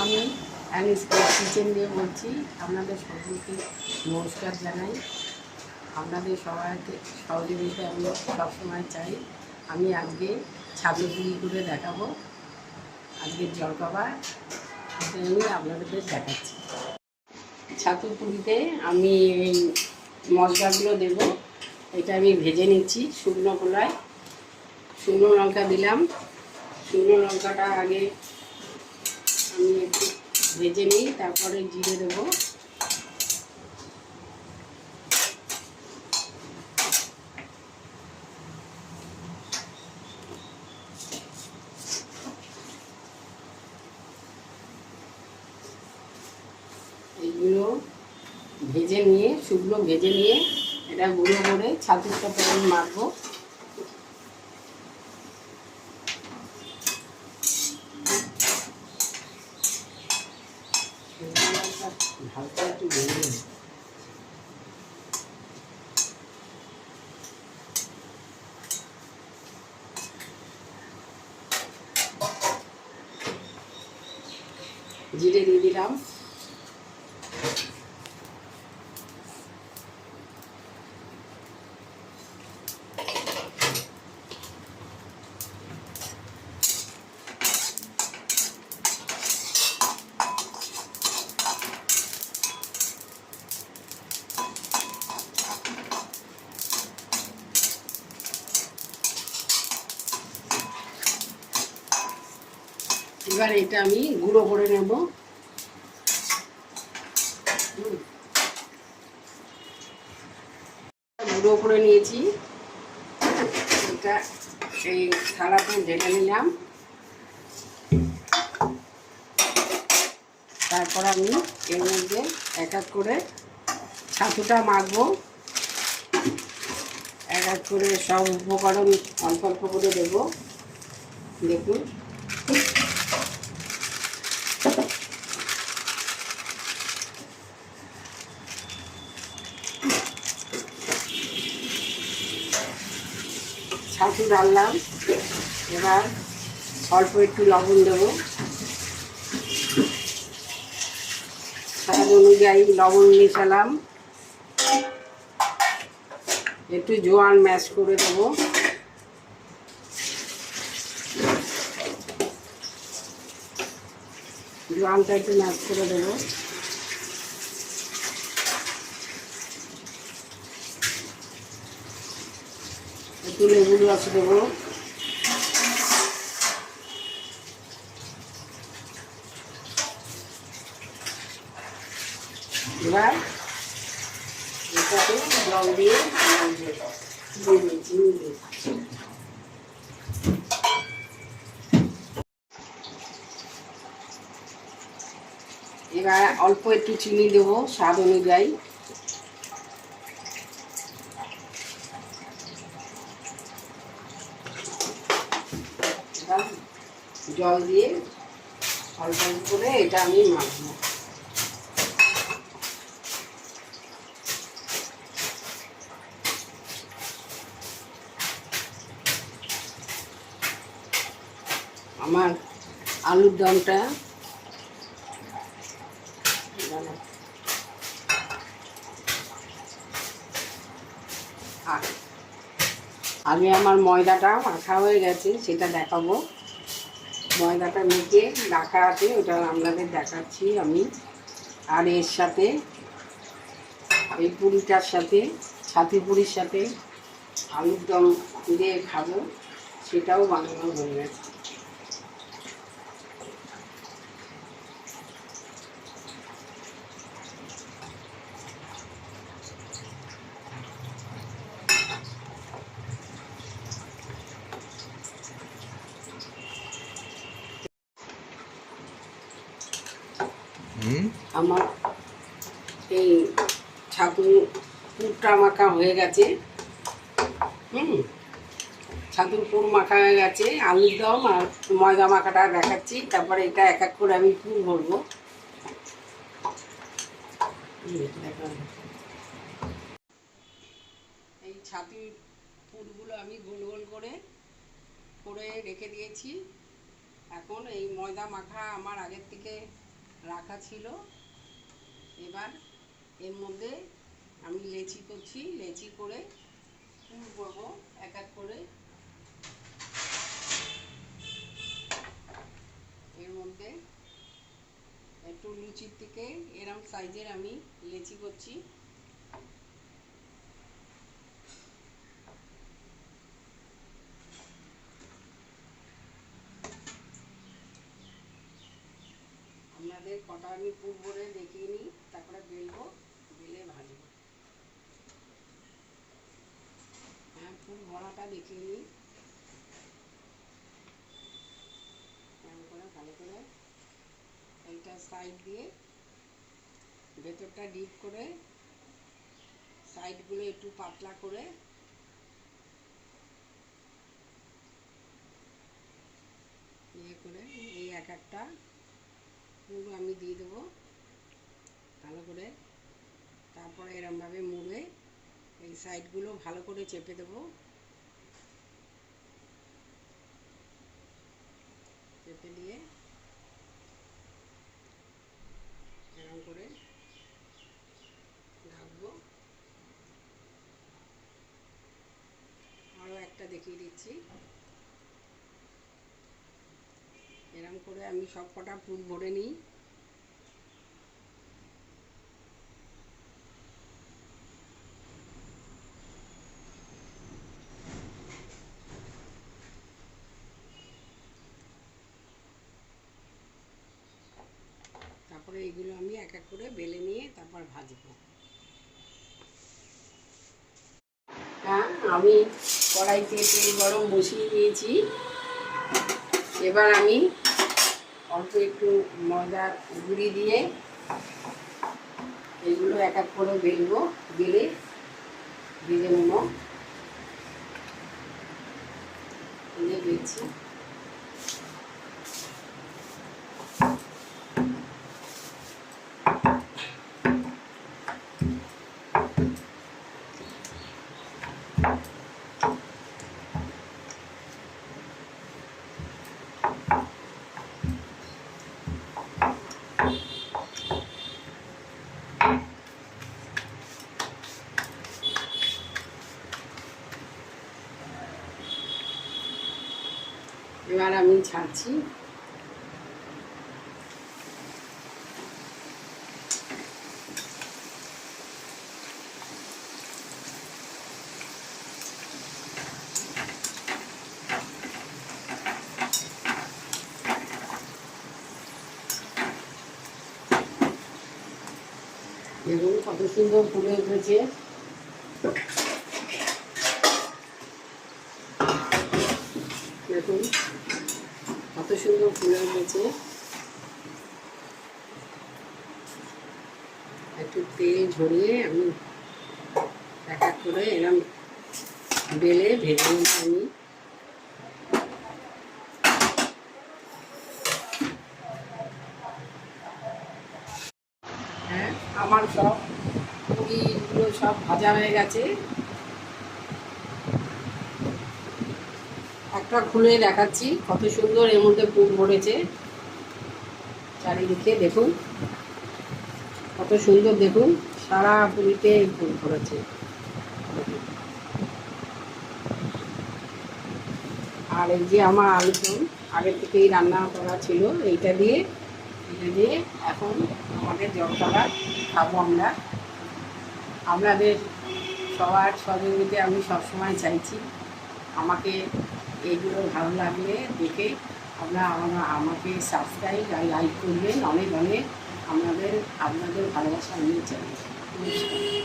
আমি anise kitchen দিয়ে বলছি। আপনাদের সকলকে নমস্কার জানাই। আপনাদের সবাইকে সহযোগিতা আমি সবসময় চাই। আমি আজকে ছাতু পুরি করে দেখাবো। আজকের জলখাবার আমি আপনাদের দেখাচ্ছি। ছাতু পুরিতে আমি এই মশলাগুলো দেব। এটা আমি ভেজে নিচ্ছি শুকনো কড়ায়। শুকনো লঙ্কা দিলাম। শুকনো লঙ্কাটা আগে আমি একটু ভেজে নিই, তারপরে জিরে দেবো। এইগুলো ভেজে নিয়ে শুকনো ভেজে নিয়ে এটা গুঁড়ো করে ছাতুর সাথে আমি মাখবো। হালকা একটু ভেজে জিরে দিয়ে দিলাম। এবার এটা আমি গুঁড়ো করে নেব। গুঁড়ো করে নিয়েছি। এটা এই থালাতে ঢেলে নিলাম। তারপর আমি এর মধ্যে এক এক করে ছাতুটা মাখবো। এক এক করে সব উপকরণ অল্প অল্প করে দেবো। দেখুন, ছাতু ঢাললাম। এবার অল্প একটু লবণ দেবো। স্বাদ অনুযায়ী লবণ মেশালাম। একটু জোয়ান ম্যাশ করে দেবো। জোয়ানটা একটু ম্যাশ করে দেবো। একটু লেবুর রস দেবো। এবার এটাকে জল দিয়ে এবার অল্প একটু চিনি দেবো স্বাদ অনুযায়ী। জল দিয়ে অল্প অল্প করে এটা আমি মাখবো। আমার আলুর দমটা আগে আমার ময়দাটা মাখা হয়ে গেছে, সেটা দেখাবো। ময়দাটা মেখে রাখা আছে, ওটা আপনাদের দেখাচ্ছি আমি। আর এর সাথে এই পুরিটার সাথে, ছাতু পুরির সাথে আলুর দম দিয়ে খাবো, সেটাও বানানো হয়ে গেছে। আমার এই ছাতু পুরটা মাখা হয়ে গেছে। ছাতুর পুর মাখা হয়ে গেছে। আলুর দম আর ময়দা মাখাটা দেখাচ্ছি। তারপরে এটা এক এক করে আমি পুর ভরবো। এই ছাতুর পুরগুলো আমি গোল গোল করে করে রেখে দিয়েছি। এখন এই ময়দা মাখা আমার আগের থেকে রাখা ছিল। এবার এর মধ্যে আমি লেচি করছি, লেচি করে পুর করবো এক এক করে। এর মধ্যে একটু লুচির থেকে এরম সাইজের আমি লেচি করছি। আপনাদের কটা আমি পুর ভরে দেখিয়ে নিই, তারপরে বেলবো, বেলে ভাজবো। হ্যাঁ, পুর ভরাটা দেখিয়ে নিই। এরকম করে ভালো করে এইটা সাইড দিয়ে ভেতরটা ডিপ করে সাইডগুলো একটু পাতলা করে ইয়ে করে এই এক একটা পুরো আমি দিয়ে দেবো ভালো করে। তারপরে এরমভাবে মুড়ে এই সাইডগুলো ভালো করে চেপে দেবো, চেপে দিয়ে এরম করে রাখবো। আরও একটা দেখিয়ে দিচ্ছি। এরম করে আমি সব কটা পুর ভরে নিই। তারপরে এইগুলো আমি এক এক করে বেলে নিয়ে তারপর ভাজবো। হ্যাঁ, আমি কড়াইতে তেল গরম বসিয়ে দিয়েছি। এবার আমি অল্প একটু ময়দার গুঁড়ি দিয়ে এগুলো এক এক করে বেলবো, বেলে ভেজে নেবো। বেলছি। এবার আমি ছাড়ছি। দেখুন কত সুন্দর ফুলে উঠেছে। দেখুন কত সুন্দর ফুলে উঠেছে। একটু তেল ঝরিয়ে আমি এক এক করে এরম বেলে ভেজে নেব আমি। হ্যাঁ, আমার সব পুরিগুলো সব ভাজা হয়ে গেছে। একটা খুলে দেখাচ্ছি কত সুন্দর এর মধ্যে পুর ভরেছে চারিদিকে। দেখুন কত সুন্দর, দেখুন সারা পুরিতে পুর ভরেছে। আর এই যে আমার আলুদম আগে থেকেই রান্না করা ছিল, এটা দিয়ে এখন আমাদের জলখাবার খাবো আমরা। আপনাদের সবার সহযোগিতা আমি সবসময় চাইছি। আমাকে এইগুলো ভালো লাগলে দেখে আপনারা আমাকে সাবস্ক্রাইব আর লাইক করবেন। অনেক অনেক আপনাদের ভালোবাসা আমি চাই। নমস্কার।